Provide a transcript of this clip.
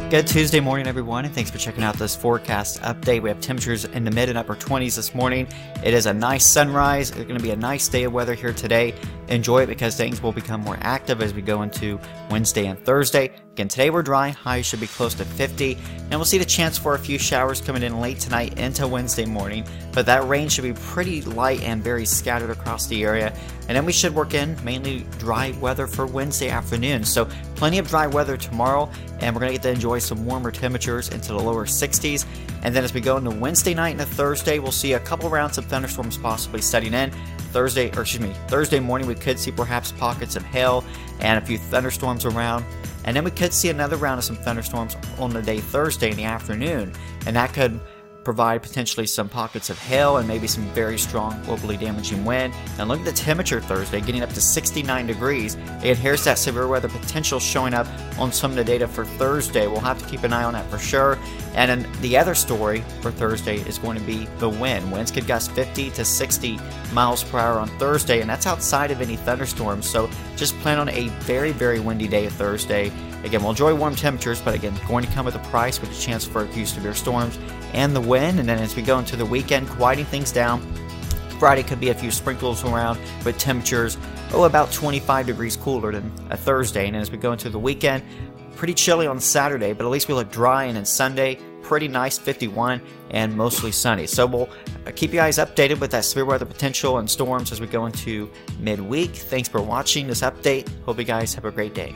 Good Tuesday morning, everyone, and thanks for checking out this forecast update. We have temperatures in the mid and upper 20s this morning. It is a nice sunrise. It's going to be a nice day of weather here today. Enjoy it because things will become more active as we go into Wednesday and Thursday. Again, today we're dry. Highs should be close to 50, and we'll see the chance for a few showers coming in late tonight into Wednesday morning, but that rain should be pretty light and very scattered across the area. And then we should work in mainly dry weather for Wednesday afternoon. So plenty of dry weather tomorrow, and we're going to get to enjoy some warmer temperatures into the lower 60s. And then as we go into Wednesday night and Thursday, we'll see a couple rounds of thunderstorms possibly setting in. Thursday morning we could see perhaps pockets of hail and a few thunderstorms around. And then we could see another round of some thunderstorms on the day Thursday in the afternoon. And that could provide potentially some pockets of hail and maybe some very strong locally damaging wind. And look at the temperature Thursday, getting up to 69 degrees. Again, here's that severe weather potential showing up on some of the data for Thursday. We'll have to keep an eye on that for sure. And then the other story for Thursday is going to be the wind. Winds could gust 50 to 60 miles per hour on Thursday, and that's outside of any thunderstorms. So just plan on a very, very windy day Thursday. Again, we'll enjoy warm temperatures, but again, going to come with a price with a chance for a few severe storms and the wind. And then as we go into the weekend, quieting things down. Friday could be a few sprinkles around with temperatures about 25 degrees cooler than a Thursday. And as we go into the weekend, pretty chilly on Saturday, but at least we look dry. And then Sunday, pretty nice, 51 and mostly sunny. So we'll keep you guys updated with that severe weather potential and storms as we go into midweek. Thanks for watching this update. Hope you guys have a great day.